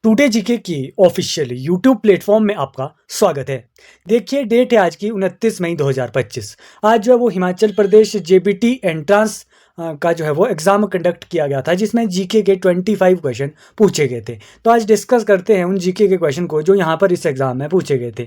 Today GK की official YouTube platform में आपका स्वागत है। देखिए, डेट है आज की 29 मई 2025। आज जो है वो हिमाचल प्रदेश जेबीटी एंट्रांस का जो है वो एग्ज़ाम कंडक्ट किया गया था, जिसमें जीके के 25 क्वेश्चन पूछे गए थे। तो आज डिस्कस करते हैं उन जीके के क्वेश्चन को जो यहाँ पर इस एग्ज़ाम में पूछे गए थे।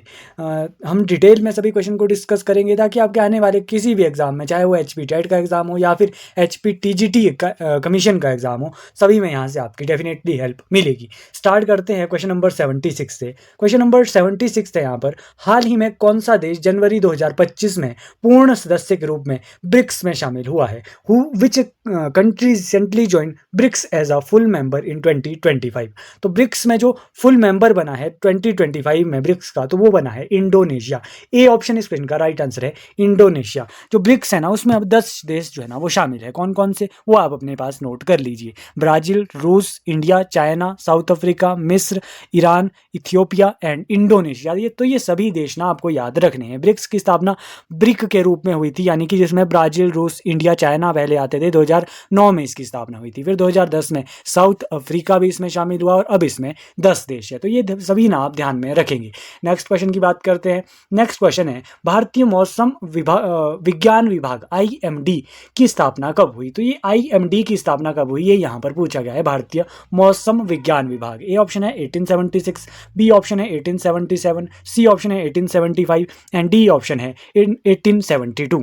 हम डिटेल में सभी क्वेश्चन को डिस्कस करेंगे ताकि आपके आने वाले किसी भी एग्ज़ाम में, चाहे वो HP टेट का एग्ज़ाम हो या फिर HP TGT का कमीशन का एग्ज़ाम हो, सभी में यहाँ से आपकी डेफिनेटली हेल्प मिलेगी। स्टार्ट करते हैं क्वेश्चन नंबर 76 से। क्वेश्चन नंबर 76 है यहाँ पर, हाल ही में कौन सा देश जनवरी 2025 में पूर्ण सदस्य के रूप में ब्रिक्स में शामिल हुआ है? Which country recently join BRICS as a full member in 2025? तो ब्रिक्स में जो फुल मेंबर बना है 2025 में ब्रिक्स का, तो वो बना है इंडोनेशिया। ए ऑप्शन इस क्वेश्चन का राइट आंसर है इंडोनेशिया। जो ब्रिक्स है ना, उसमें अब 10 देश जो है ना वो शामिल है। कौन कौन से, वो आप अपने पास नोट कर लीजिए। ब्राज़ील, रूस, इंडिया, चाइना, साउथ अफ्रीका, मिस्र, ईरान, इथियोपिया एंड इंडोनेशिया। ये सभी देश ना आपको याद रखने हैं। ब्रिक्स की स्थापना ब्रिक के रूप में हुई थी, यानी कि जिसमें ब्राज़ील, रूस, इंडिया, चाइना पहले आते थे। 2009 में इसकी स्थापना हुई थी। फिर 2010 में साउथ अफ्रीका भी इसमें शामिल हुआ और अब इसमें 10 देश है। तो ये सभी ना आप ध्यान में रखेंगे। नेक्स्ट क्वेश्चन की बात करते हैं। नेक्स्ट क्वेश्चन है, भारतीय मौसम विज्ञान विभाग IMD की स्थापना कब हुई? तो ये IMD की स्थापना कब हुई, ये यहाँ पर पूछा गया है। भारतीय मौसम विज्ञान विभाग। ए ऑप्शन है 1876, बी ऑप्शन है 1877, सी ऑप्शन है 1875 एंड डी ऑप्शन है 1872।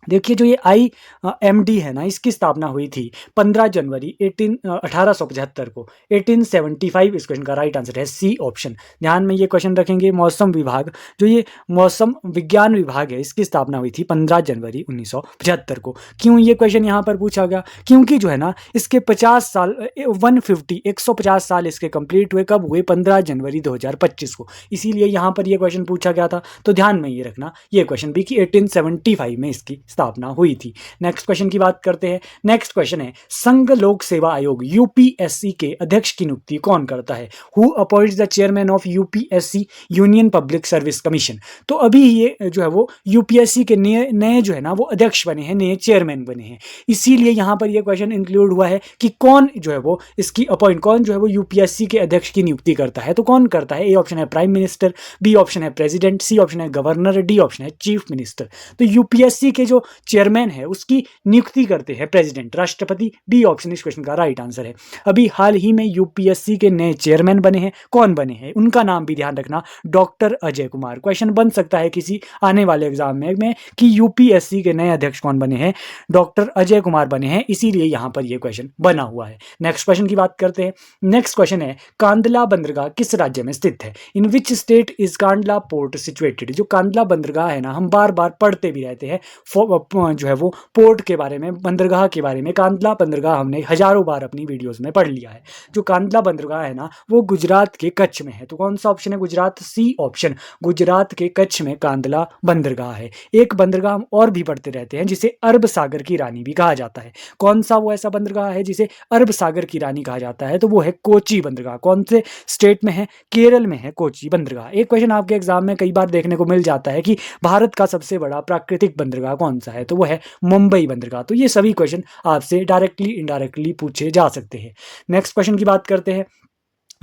देखिए, जो ये IMD है ना, इसकी स्थापना हुई थी 15 जनवरी 1875 को। 1875 इस क्वेश्चन का राइट आंसर है, सी ऑप्शन। ध्यान में ये क्वेश्चन रखेंगे। मौसम विभाग, जो ये मौसम विज्ञान विभाग है, इसकी स्थापना हुई थी 15 जनवरी 1975 को। क्यों ये क्वेश्चन यहाँ पर पूछा गया? क्योंकि जो है ना, इसके 50 साल 150 साल इसके कंप्लीट हुए। कब हुए? 15 जनवरी 2025 को। इसीलिए यहाँ पर ये क्वेश्चन पूछा गया था। तो ध्यान में ये रखना ये क्वेश्चन भी कि 1875 में इसकी स्थापना हुई थी। नेक्स्ट क्वेश्चन की बात करते हैं। नेक्स्ट क्वेश्चन है, संघ लोक सेवा आयोग UPSC के अध्यक्ष की नियुक्ति कौन करता है? Who appoints the chairman of UPSC, union public service commission? तो अभी ये जो है वो UPSC के नए जो है ना वो अध्यक्ष बने हैं, नए चेयरमैन बने हैं। इसीलिए यहाँ पर ये क्वेश्चन इंक्लूड हुआ है कि कौन जो है वो इसकी कौन जो है वो UPSC के अध्यक्ष की नियुक्ति करता है। तो कौन करता है? ए ऑप्शन है प्राइम मिनिस्टर, बी ऑप्शन है प्रेसिडेंट, सी ऑप्शन है गवर्नर, डी ऑप्शन है चीफ मिनिस्टर। तो UPSC के जो चेयरमैन है उसकी नियुक्ति करते हैं प्रेसिडेंट, राष्ट्रपति। बी ऑप्शन इस क्वेश्चन का राइट आंसर है। अभी हाल ही में UPSC के नए चेयरमैन बने हैं। कौन बने हैं? उनका नाम भी ध्यान रखना, डॉक्टर अजय कुमार। क्वेश्चन बन सकता है किसी आने वाले एग्जाम में कि UPSC के नए अध्यक्ष कौन बने हैं? डॉक्टर अजय कुमार बने हैं, इसीलिए यहाँ पर यह क्वेश्चन बना हुआ है। नेक्स्ट क्वेश्चन की बात करते हैं। नेक्स्ट क्वेश्चन है, कांदला बंदरगाह किस राज्य में स्थित है? In which state is Kandla port situated? जो कांदला बंदरगाह है ना, हम बार बार पढ़ते भी रहते हैं जो है वो पोर्ट के बारे में, बंदरगाह के बारे में। कांदला बंदरगाह हमने हजारों बार अपनी वीडियोस में पढ़ लिया है। जो कांदला बंदरगाह है ना, वो गुजरात के कच्छ में है। तो कौन सा ऑप्शन है? Gujarat, C option. गुजरात के कच्छ में कांदला बंदरगाह है। एक बंदरगाह हम और भी पढ़ते रहते हैं जिसे अरब सागर की रानी भी कहा जाता है। कौन सा वो ऐसा बंदरगाह है जिसे अरब सागर की रानी कहा जाता है? तो वो है कोची बंदरगाह। कौन से स्टेट में है? केरल में है कोची बंदरगाह। एक क्वेश्चन आपके एग्जाम में कई बार देखने को मिल जाता है कि भारत का सबसे बड़ा प्राकृतिक बंदरगाह कौन सा है? तो वो है मुंबई बंदरगाह। तो ये सभी क्वेश्चन आपसे डायरेक्टली इनडायरेक्टली पूछे जा सकते हैं। नेक्स्ट क्वेश्चन की बात करते हैं।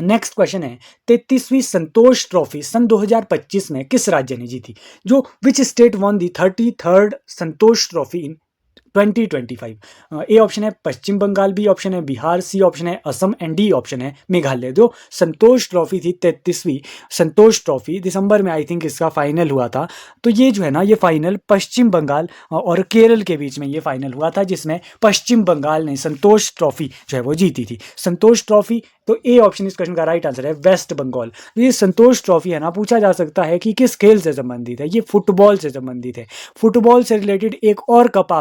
नेक्स्ट क्वेश्चन है, 33वीं संतोष ट्रॉफी सन 2025 में किस राज्य ने जीती? जो which state won the 33rd Santosh trophy in 2025? A option है पश्चिम बंगाल, बी ऑप्शन है बिहार, सी ऑप्शन है असम एंड डी ऑप्शन है मेघालय। जो संतोष ट्रॉफी थी, 33वीं संतोष ट्रॉफी, दिसंबर में आई थिंक इसका फाइनल हुआ था। तो ये जो है ना, ये फाइनल पश्चिम बंगाल और केरल के बीच में ये फाइनल हुआ था, जिसमें पश्चिम बंगाल ने संतोष ट्रॉफी जो है वो जीती थी। संतोष ट्रॉफी, तो ए ऑप्शन इस क्वेश्चन का राइट आंसर है वेस्ट बंगाल। तो ये संतोष ट्रॉफी है ना, पूछा जा सकता है कि किस खेल से संबंधित है? ये फुटबॉल से संबंधित है। फुटबॉल से रिलेटेड एक और कप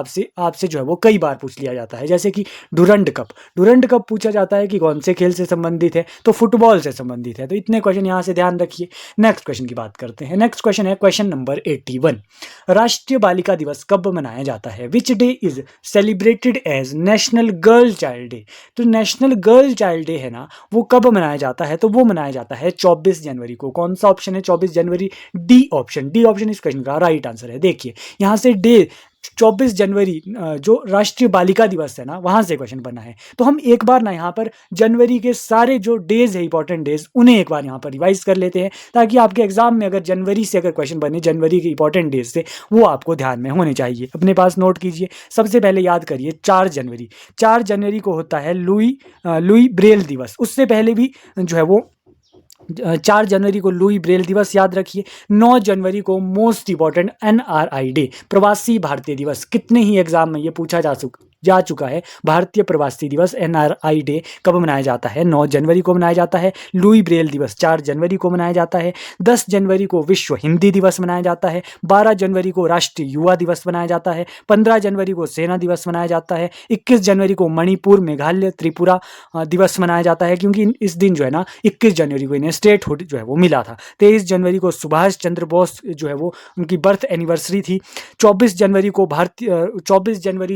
आपसे जो है वो कई बार पूछ लिया जाता है, जैसे कि डुरंड कप। डुरंड कप पूछा जाता है कि कौन से खेल से संबंधित है? तो फुटबॉल से संबंधित है। तो इतने क्वेश्चन यहाँ से ध्यान रखिए। नेक्स्ट क्वेश्चन की बात करते हैं। नेक्स्ट क्वेश्चन है क्वेश्चन नंबर 81, राष्ट्रीय बालिका दिवस कब मनाया जाता है? Which day is celebrated as national girl child day? तो नेशनल गर्ल चाइल्ड डे है ना, वो कब मनाया जाता है? तो वो मनाया जाता है 24 जनवरी को। कौन सा ऑप्शन है 24 जनवरी? D option. डी ऑप्शन इस क्वेश्चन का राइट आंसर है। देखिए, यहाँ से डे 24 जनवरी जो राष्ट्रीय बालिका दिवस है ना, वहाँ से क्वेश्चन बना है। तो हम एक बार ना यहाँ पर जनवरी के सारे जो डेज़ है, इंपॉर्टेंट डेज़, उन्हें एक बार यहाँ पर रिवाइज कर लेते हैं, ताकि आपके एग्जाम में अगर जनवरी से अगर क्वेश्चन बने, जनवरी के इंपॉर्टेंट डेज से, वो आपको ध्यान में होने चाहिए। अपने पास नोट कीजिए। सबसे पहले याद करिए 4 जनवरी। 4 जनवरी को होता है लुई ब्रेल दिवस। उससे पहले भी जो है वो 4 जनवरी को लुई ब्रेल दिवस याद रखिए। 9 जनवरी को मोस्ट इंपॉर्टेंट NRI डे, प्रवासी भारतीय दिवस। कितने ही एग्जाम में ये पूछा जा चुका है। भारतीय प्रवासी दिवस NRI डे कब मनाया जाता है? 9 जनवरी को मनाया जाता है। लुई ब्रेल दिवस 4 जनवरी को मनाया जाता है। 10 जनवरी को विश्व हिंदी दिवस मनाया जाता है। 12 जनवरी को राष्ट्रीय युवा दिवस मनाया जाता है। 15 जनवरी को सेना दिवस मनाया जाता है। 21 जनवरी को मणिपुर, मेघालय, त्रिपुरा दिवस मनाया जाता है, क्योंकि इस दिन जो है ना 21 जनवरी को इन्हें स्टेटहुड जो है वो मिला था। 23 जनवरी को सुभाष चंद्र बोस जो है वो उनकी बर्थ एनिवर्सरी थी। 24 जनवरी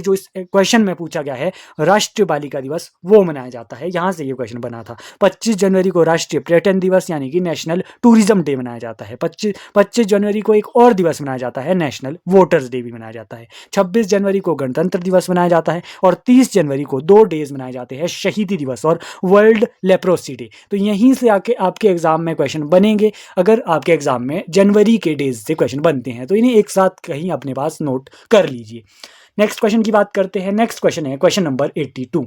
जो इस क्वेश्चन में पूछा गया है, राष्ट्रीय बालिका दिवस, वो मनाया जाता है। यहाँ से ये क्वेश्चन बना था। 25 जनवरी को राष्ट्रीय पर्यटन दिवस यानी कि नेशनल टूरिज्म डे मनाया जाता है। 25 जनवरी को एक और दिवस मनाया जाता है, नेशनल वोटर्स डे भी मनाया जाता है। 26 जनवरी को गणतंत्र दिवस मनाया जाता है और 30 जनवरी को 2 डेज मनाए जाते हैं, शहीदी दिवस और वर्ल्ड लेप्रोसी डे। तो यहीं से आके आपके एग्जाम में क्वेश्चन बनेंगे। अगर आपके एग्जाम में जनवरी के डेज से क्वेश्चन बनते हैं तो इन्हें एक साथ कहीं अपने पास नोट कर लीजिए। नेक्स्ट क्वेश्चन की बात करते हैं। नेक्स्ट क्वेश्चन है क्वेश्चन नंबर 82।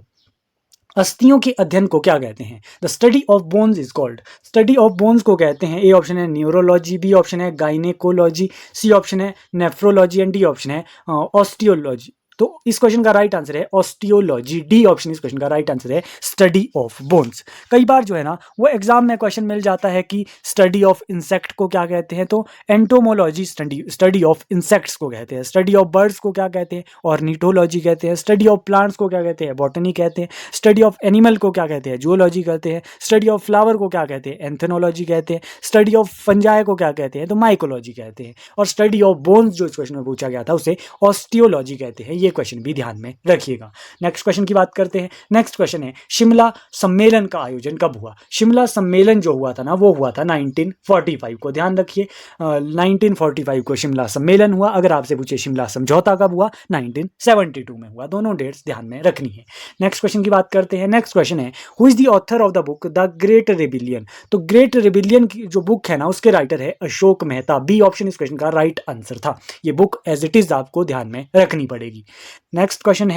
अस्थियों के अध्ययन को क्या कहते हैं? The study of bones is called. Study of bones को कहते हैं, ए ऑप्शन है न्यूरोलॉजी, बी ऑप्शन है गाइनेकोलॉजी, सी ऑप्शन है नेफ्रोलॉजी एंड डी ऑप्शन है ऑस्टियोलॉजी। तो इस क्वेश्चन का राइट आंसर है ऑस्टियोलॉजी। डी ऑप्शन इस क्वेश्चन का राइट आंसर है स्टडी ऑफ बोन्स। कई बार जो है ना वो एग्जाम में क्वेश्चन मिल जाता है कि स्टडी ऑफ इंसेक्ट को क्या कहते हैं, तो एंटोमोलॉजी स्टडी ऑफ इंसेक्ट्स को कहते हैं। स्टडी ऑफ बर्ड्स को क्या कहते हैं? ऑर्निथोलॉजी कहते हैं। स्टडी ऑफ प्लांट्स को क्या कहते हैं? बॉटनी कहते हैं। स्टडी ऑफ एनिमल को क्या कहते हैं? जूलॉजी कहते हैं। स्टडी ऑफ फ्लावर को क्या कहते हैं? एंथेनोलॉजी कहते हैं। स्टडी ऑफ फंजाई को क्या कहते हैं? तो माइकोलॉजी कहते हैं। और स्टडी ऑफ बोन्स जो इस क्वेश्चन में पूछा गया था उसे ऑस्टियोलॉजी कहते हैं। ये क्वेश्चन भी ध्यान में रखिएगा। नेक्स्ट क्वेश्चन की बात करते हैं। नेक्स्ट क्वेश्चन है शिमला सम्मेलन का आयोजन कब हुआ? शिमला सम्मेलन जो हुआ था ना वो हुआ था 1945 को। ध्यान रखिए 1945 को शिमला सम्मेलन हुआ। अगर आपसे पूछे शिमला समझौता कब हुआ? 1972 में हुआ। दोनों डेट्स ध्यान में रखनी है। नेक्स्ट क्वेश्चन की बात करते हैं। नेक्स्ट क्वेश्चन है who is the author of the book the great rebellion. तो ग्रेट रेबिलियन की जो बुक है ना उसके राइटर है अशोक मेहता। बी ऑप्शन इस क्वेश्चन का राइट आंसर था। ये बुक एज इट इज आपको ध्यान में रखनी पड़ेगी। नेक्स्ट क्वेश्चन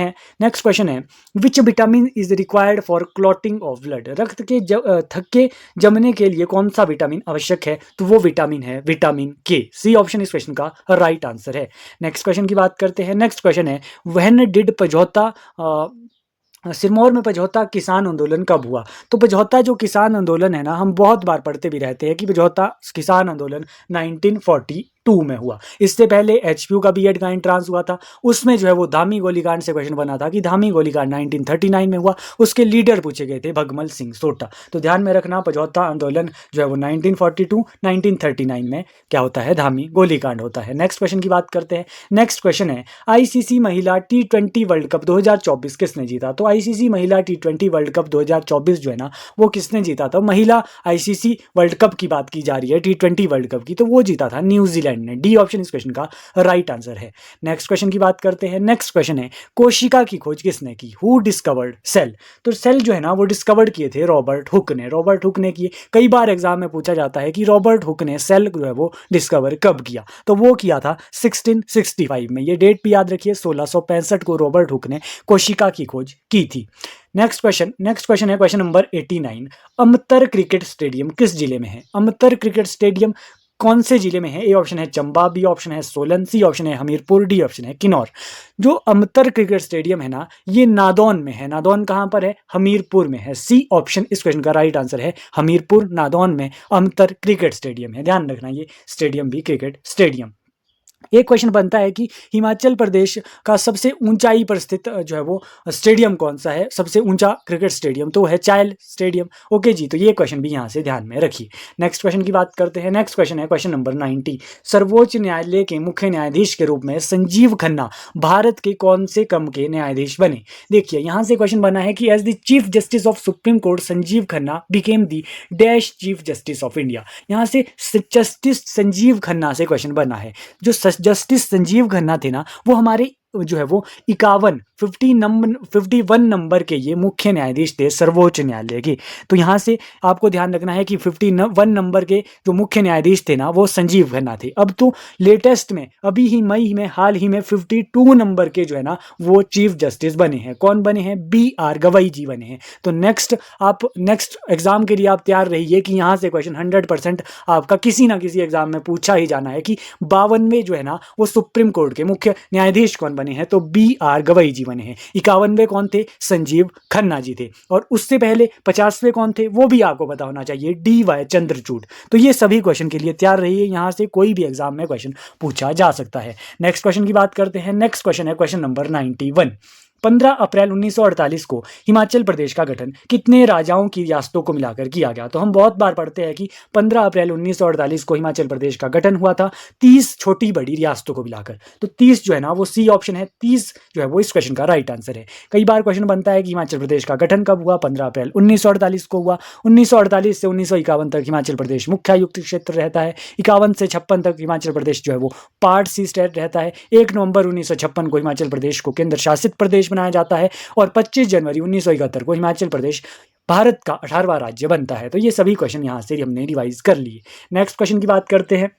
है which vitamin is required for clotting of blood. रक्त के थक्के जमने के लिए कौन सा विटामिन आवश्यक है? तो वो विटामिन है विटामिन के। सी ऑप्शन इस क्वेश्चन का राइट आंसर है। नेक्स्ट क्वेश्चन की बात करते हैं। नेक्स्ट क्वेश्चन है व्हेन डिड पझौता सिरमौर में पझौता किसान आंदोलन कब हुआ? तो पझौता जो किसान आंदोलन है ना, हम बहुत बार पढ़ते भी रहते हैं कि पझौता किसान आंदोलन 1942 में हुआ। इससे पहले HPU का B.Ed का एंट्रांस हुआ था, उसमें जो है वो धामी गोलीकांड से क्वेश्चन बना था कि धामी गोलीकांड 1939 में हुआ। उसके लीडर पूछे गए थे भगमल सिंह सोटा। तो ध्यान में रखना पझौता आंदोलन जो है वो 1942-1939 में क्या होता है? धामी गोलीकांड होता है। नेक्स्ट क्वेश्चन की बात करते हैं। नेक्स्ट क्वेश्चन है ICC महिला T20 वर्ल्ड कप 2024 किसने जीता? तो ICC महिला T20 वर्ल्ड कप 2024 जो है ना वो किसने जीता था? महिला ICC वर्ल्ड कप की बात की जा रही है, T20 वर्ल्ड कप की, तो वो जीता था न्यूजीलैंड ने। डी ऑप्शन इस क्वेश्चन का राइट आंसर है। नेक्स्ट क्वेश्चन की बात करते हैं। नेक्स्ट क्वेश्चन है कोशिका की खोज किसने की? Who discovered cell. तो सेल जो है ना वो डिस्कवर्ड किए थे रॉबर्ट हुक ने। रॉबर्ट हुक ने किए। कई बार एग्जाम में पूछा जाता है कि रॉबर्ट हुक ने सेल जो है वो डिस्कवर कब किया? तो वो किया था 1665 में। ये डेट भी याद रखिए, 1665 को रॉबर्ट हुक ने कोशिका की खोज की थी। नेक्स्ट क्वेश्चन है question number 89। Amtar cricket stadium किस जिले में है? अमतर क्रिकेट स्टेडियम कौन से जिले में है? ए ऑप्शन है चंबा, बी ऑप्शन है सोलन, सी ऑप्शन है हमीरपुर, डी ऑप्शन है किन्नौर। जो अमतर क्रिकेट स्टेडियम है ना ये नादौन में है। नादौन कहाँ पर है? हमीरपुर में है। सी ऑप्शन इस क्वेश्चन का राइट आंसर है। हमीरपुर नादौन में अमतर क्रिकेट स्टेडियम है। ध्यान रखना ये स्टेडियम भी क्रिकेट स्टेडियम। एक क्वेश्चन बनता है कि हिमाचल प्रदेश का सबसे ऊंचाई पर स्थित जो है वो स्टेडियम कौन सा है? सबसे ऊंचा क्रिकेट स्टेडियम तो है चायल स्टेडियम। ओके जी, तो ये क्वेश्चन भी यहाँ से ध्यान में रखिए। नेक्स्ट क्वेश्चन की बात करते हैं। नेक्स्ट क्वेश्चन है क्वेश्चन नंबर 90। सर्वोच्च न्यायालय के मुख्य न्यायाधीश के रूप में संजीव खन्ना भारत के कौन से क्रम के न्यायाधीश बने? देखिए यहाँ से क्वेश्चन बना है कि as the chief justice of supreme court Sanjiv Khanna became the dash chief justice of India. यहाँ से जस्टिस संजीव खन्ना से क्वेश्चन बना है। जो जस्टिस संजीव खन्ना थे ना वो हमारे जो है वो 51 नंबर के ये मुख्य न्यायाधीश थे सर्वोच्च न्यायालय के। तो यहाँ से आपको ध्यान रखना है कि 51 नंबर के जो मुख्य न्यायाधीश थे ना वो संजीव खन्ना थे। अब तो लेटेस्ट में अभी ही मई में हाल ही में 52 नंबर के जो है ना वो चीफ जस्टिस बने हैं। कौन बने हैं? BR गवई जी बने हैं। तो नेक्स्ट एग्जाम के लिए आप तैयार रहिए कि यहाँ से क्वेश्चन 100% आपका किसी ना किसी एग्जाम में पूछा ही जाना है कि 52वें जो है ना वो सुप्रीम कोर्ट के मुख्य न्यायाधीश कौन बने हैं? तो BR गवई जी बने हैं। 51वें कौन थे? संजीव खन्ना जी थे। और उससे पहले 50वें कौन थे? वो भी आपको पता होना चाहिए, DY चंद्रचूड़। तो ये सभी क्वेश्चन के लिए तैयार रहिए, यहाँ से कोई भी एग्जाम में क्वेश्चन पूछा जा सकता है। नेक्स्ट क्वेश्चन की बात करते हैं। नेक्स्ट क्वेश्चन है क्वेश्चन नंबर 91। 15 अप्रैल 1948 को हिमाचल प्रदेश का गठन कितने राजाओं की रियासतों को मिलाकर किया गया? तो हम बहुत बार पढ़ते हैं कि 15 अप्रैल 1948 को हिमाचल प्रदेश का गठन हुआ था 30 छोटी बड़ी रियासतों को मिलाकर। तो 30 जो है ना वो सी ऑप्शन है, 30 जो है वो इस क्वेश्चन का राइट आंसर है। कई बार क्वेश्चन बनता है कि हिमाचल प्रदेश का गठन कब हुआ? 15 अप्रैल 1948 को हुआ। 1948 से 1951 तक हिमाचल प्रदेश मुख्य आयुक्त क्षेत्र रहता है। 51 से 56 तक हिमाचल प्रदेश जो है वो पार्ट सी स्टेट रहता है। 1 नवंबर 1956 को हिमाचल प्रदेश को केंद्र शासित प्रदेश बनाया जाता है और 25 जनवरी 1971 को हिमाचल प्रदेश भारत का 18वां राज्य बनता है। तो ये सभी क्वेश्चन यहाँ से हमने रिवाइज कर लिए। नेक्स्ट क्वेश्चन की बात करते हैं।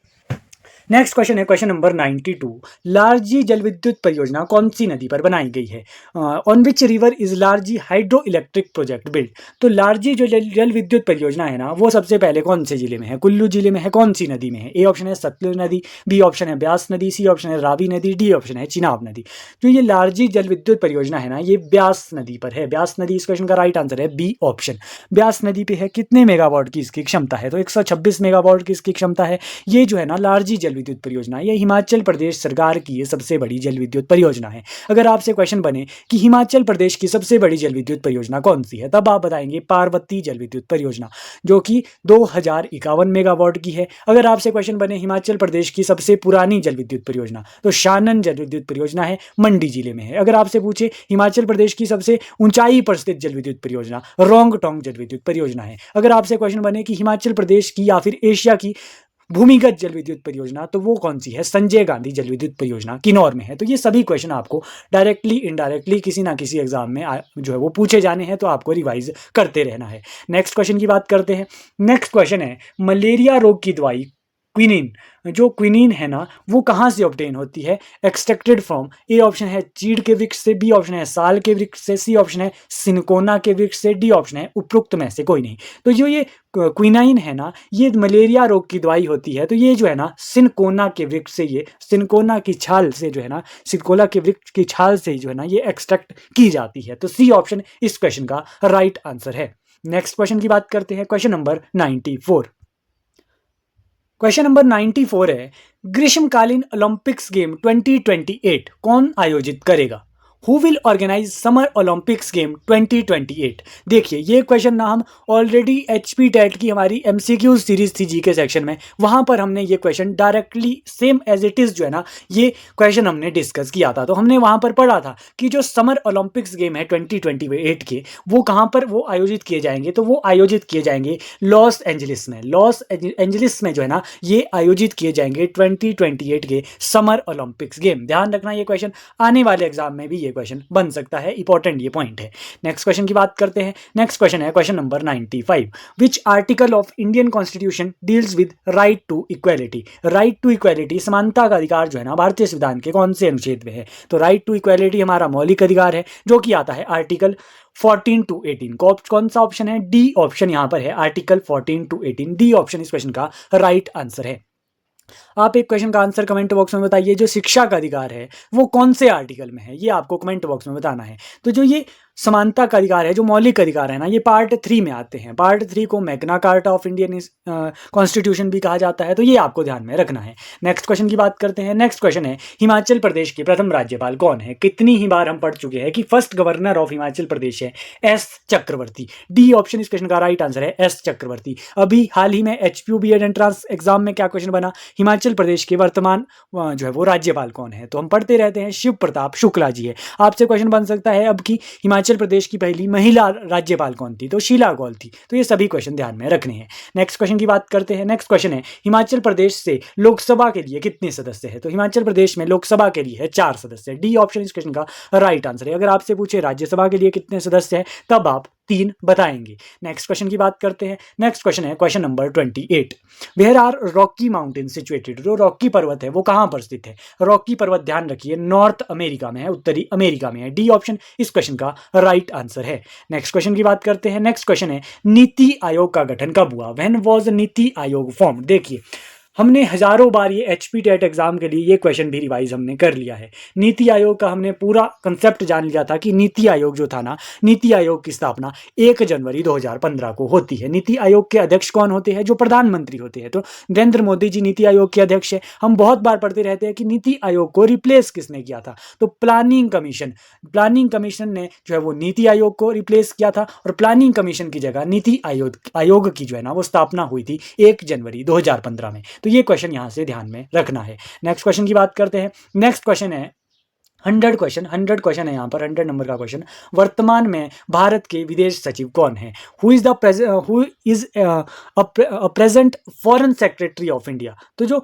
नेक्स्ट क्वेश्चन है क्वेश्चन नंबर 92। लारजी जल विद्युत परियोजना कौन सी नदी पर बनाई गई है? On which river is Larji hydro electric project build? तो लारजी जो जल विद्युत परियोजना है ना वो सबसे पहले कौन से जिले में है? कुल्लू जिले में है। कौन सी नदी में है? ए ऑप्शन है सतलुज नदी, बी ऑप्शन है ब्यास नदी, सी ऑप्शन है रावी नदी, डी ऑप्शन है चिनाब नदी। जो ये लारजी जल विद्युत परियोजना है ना ये ब्यास नदी पर है। ब्यास नदी इस क्वेश्चन का राइट आंसर है, बी ऑप्शन। ब्यास नदी पे है। कितने मेगावाट की इसकी क्षमता है? तो 126 मेगावाट की इसकी क्षमता है। ये जो है ना लारजी जल विद्युत परियोजना, ये हिमाचल प्रदेश सरकार की ये सबसे बड़ी जल विद्युत परियोजना है। अगर आपसे क्वेश्चन बने कि हिमाचल प्रदेश की सबसे बड़ी जल विद्युत परियोजना कौन सी है, तब आप बताएंगे पार्वती जल विद्युत परियोजना, जो कि 2051 मेगावाट की है। अगर आपसे क्वेश्चन बने हिमाचल प्रदेश की सबसे पुरानी जल विद्युत परियोजना, तो शानन जल विद्युत परियोजना है, मंडी जिले में है। अगर आपसे पूछे हिमाचल प्रदेश की सबसे ऊंचाई पर स्थित जल विद्युत परियोजना, रोंगटोंग जल विद्युत परियोजना है। अगर आपसे क्वेश्चन बने कि हिमाचल प्रदेश की या फिर एशिया की भूमिगत जल विद्युत परियोजना, तो वो कौन सी है? संजय गांधी जल विद्युत परियोजना किन्नौर में है। तो ये सभी क्वेश्चन आपको डायरेक्टली इनडायरेक्टली किसी ना किसी एग्जाम में जो है वो पूछे जाने हैं, तो आपको रिवाइज करते रहना है। नेक्स्ट क्वेश्चन की बात करते हैं। नेक्स्ट क्वेश्चन है मलेरिया रोग की दवाई क्विनिन, जो क्विनिन है ना वो कहाँ से ऑब्टेन होती है? एक्सट्रैक्टेड फ्रॉम, ए ऑप्शन है चीड़ के वृक्ष से, बी ऑप्शन है साल के वृक्ष से, सी ऑप्शन है सिनकोना के वृक्ष से, डी ऑप्शन है उपरोक्त में से कोई नहीं। तो जो ये क्विनाइन है ना ये मलेरिया रोग की दवाई होती है। तो ये जो है ना सिनकोना के वृक्ष से, ये सिनकोना की छाल से जो है ना, सिनकोना के वृक्ष की छाल से जो है ना ये एक्सट्रैक्ट की जाती है। तो सी ऑप्शन इस क्वेश्चन का राइट आंसर है। नेक्स्ट क्वेश्चन की बात करते हैं। Question number 94। क्वेश्चन नंबर 94 है ग्रीष्मकालीन ओलंपिक्स गेम 2028 कौन आयोजित करेगा? Who will organise summer Olympics game 2028? देखिए ये क्वेश्चन ना हम ऑलरेडी HP टेट की हमारी MCQ सीरीज थी जीके सेक्शन में, वहां पर हमने ये question directly same as it is जो है ना ये क्वेश्चन हमने डिस्कस किया था। तो हमने वहां पर पढ़ा था कि जो समर ओलंपिक्स गेम है 2028 के वो कहाँ पर वो आयोजित किए जाएंगे? तो वो आयोजित किए जाएंगे लॉस एंजलिस में। लॉस एंजलिस में जो है ना ये आयोजित किए जाएंगे 2028 के समर ओलंपिक्स गेम। ध्यान रखना ये क्वेश्चन आने वाले एग्जाम में भी ये क्वेश्चन बन सकता है, इंपॉर्टेंट ये पॉइंट है। नेक्स्ट क्वेश्चन की बात करते हैं। नेक्स्ट क्वेश्चन है question number 95। Which article of Indian constitution deals with right to equality? Right to equality, समानता का अधिकार जो है ना भारतीय संविधान के कौन से अनुच्छेद में है? तो राइट टू इक्वालिटी हमारा मौलिक अधिकार है, जो कि आता है आर्टिकल 14 to 18। कौन सा ऑप्शन है? डी ऑप्शन यहाँ पर है, आर्टिकल 14 to 18। डी ऑप्शन इस क्वेश्चन का राइट आंसर है। आप एक क्वेश्चन का आंसर कमेंट बॉक्स में बताइए, जो शिक्षा का अधिकार है वो कौन से आर्टिकल में है, ये आपको कमेंट बॉक्स में बताना है। तो जो ये समानता का अधिकार है, जो मौलिक अधिकार है ना, ये पार्ट 3 में आते हैं। पार्ट 3 को Magna carta of Indian constitution भी कहा जाता है, तो ये आपको ध्यान में रखना है। नेक्स्ट क्वेश्चन की बात करते हैं। नेक्स्ट क्वेश्चन है हिमाचल प्रदेश के प्रथम राज्यपाल कौन है? कितनी ही बार हम पढ़ चुके हैं कि first governor of Himachal Pradesh है एस चक्रवर्ती। डी ऑप्शन इस क्वेश्चन का राइट आंसर है, एस चक्रवर्ती। अभी हाल ही में HPU BEd एंट्रेंस एग्जाम में क्या क्वेश्चन बना? हिमाचल प्रदेश के वर्तमान जो है वो राज्यपाल कौन है? तो हम पढ़ते रहते हैं शिव प्रताप शुक्ला जी है। आपसे क्वेश्चन बन सकता है अब कि हिमाचल हिमाचल प्रदेश की पहली महिला राज्यपाल कौन थी? तो शीला गौल थी। तो ये सभी क्वेश्चन ध्यान में रखने हैं। नेक्स्ट क्वेश्चन की बात करते हैं। नेक्स्ट क्वेश्चन है हिमाचल प्रदेश से लोकसभा के लिए कितने सदस्य हैं? तो हिमाचल प्रदेश में लोकसभा के लिए है 4 सदस्य। डी ऑप्शन इस क्वेश्चन का राइट आंसर है। अगर आपसे पूछे राज्यसभा के लिए कितने सदस्य हैं तब आप 3 बताएंगे। नेक्स्ट क्वेश्चन की बात करते हैं। नेक्स्ट क्वेश्चन है question number 28। Where are Rocky mountain situated? जो रॉकी पर्वत है वो कहाँ पर स्थित है? रॉकी पर्वत ध्यान रखिए नॉर्थ अमेरिका में है, उत्तरी अमेरिका में है। डी ऑप्शन इस क्वेश्चन का राइट आंसर है। नेक्स्ट क्वेश्चन की बात करते हैं। नेक्स्ट क्वेश्चन है नीति आयोग का गठन कब हुआ? When was NITI Aayog formed? देखिए हमने हजारों बार ये HP टेट एग्जाम के लिए ये क्वेश्चन भी रिवाइज हमने कर लिया है। नीति आयोग का हमने पूरा कंसेप्ट जान लिया था कि नीति आयोग जो था ना, नीति आयोग की स्थापना 1 जनवरी 2015 को होती है। नीति आयोग के अध्यक्ष कौन होते हैं? जो प्रधानमंत्री होते हैं। तो नरेंद्र मोदी जी नीति आयोग के अध्यक्ष है। हम बहुत बार पढ़ते रहते हैं कि नीति आयोग को रिप्लेस किसने किया था? तो प्लानिंग कमीशन ने जो है वो नीति आयोग को रिप्लेस किया था और प्लानिंग कमीशन की जगह नीति आयोग की जो है ना वो स्थापना हुई थी 1 जनवरी 2015 में। तो ये क्वेश्चन यहां से ध्यान में रखना है। नेक्स्ट क्वेश्चन की बात करते हैं। नेक्स्ट क्वेश्चन है 100 क्वेश्चन है यहाँ पर, 100 नंबर का क्वेश्चन। वर्तमान में भारत के विदेश सचिव कौन है? Who is present foreign secretary of India? तो जो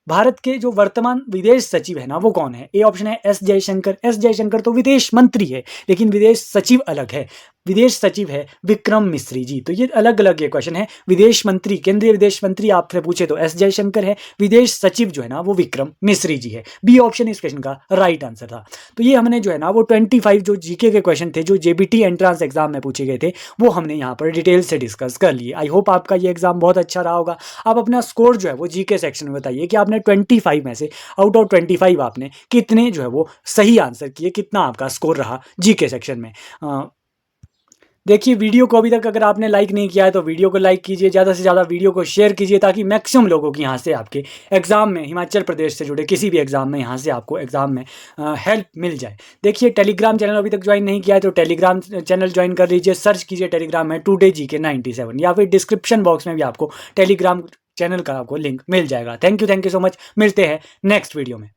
भारत के जो वर्तमान विदेश सचिव है ना वो कौन है? ए ऑप्शन है एस जयशंकर। एस जयशंकर तो विदेश मंत्री है, लेकिन विदेश सचिव अलग है। विदेश सचिव है विक्रम मिश्री जी। तो ये अलग अलग ये क्वेश्चन है। विदेश मंत्री, केंद्रीय विदेश मंत्री आपसे पूछे तो एस जयशंकर है, विदेश सचिव जो है ना वो विक्रम मिश्री जी है। बी ऑप्शन इस क्वेश्चन का राइट आंसर था। तो ये हमने जो है ना वो 25 जो जीके के क्वेश्चन थे जो JBT एंट्रांस एग्जाम में पूछे गए थे वो हमने यहाँ पर डिटेल से डिस्कस कर लिए। आई होप आपका ये एग्जाम बहुत अच्छा रहा होगा। आप अपना स्कोर जो है वो जीके सेक्शन में बताइए कि आपने 25 में से आउट ऑफ 25 आपने कितने जो है वो सही आंसर किए, कितना आपका स्कोर रहा जीके सेक्शन में। देखिए वीडियो को अभी तक अगर आपने लाइक नहीं किया है तो वीडियो को लाइक कीजिए, ज़्यादा से ज़्यादा वीडियो को शेयर कीजिए ताकि मैक्सिमम लोगों की यहाँ से आपके एग्ज़ाम में, हिमाचल प्रदेश से जुड़े किसी भी एग्ज़ाम में यहाँ से आपको एग्ज़ाम में हेल्प मिल जाए। देखिए टेलीग्राम चैनल अभी तक ज्वाइन नहीं किया है तो टेलीग्राम चैनल ज्वाइन कर लीजिए। सर्च कीजिए टेलीग्राम में टुडे GK 97 या फिर डिस्क्रिप्शन बॉक्स में भी आपको टेलीग्राम चैनल का आपको लिंक मिल जाएगा। Thank you so much. मिलते हैं नेक्स्ट वीडियो में।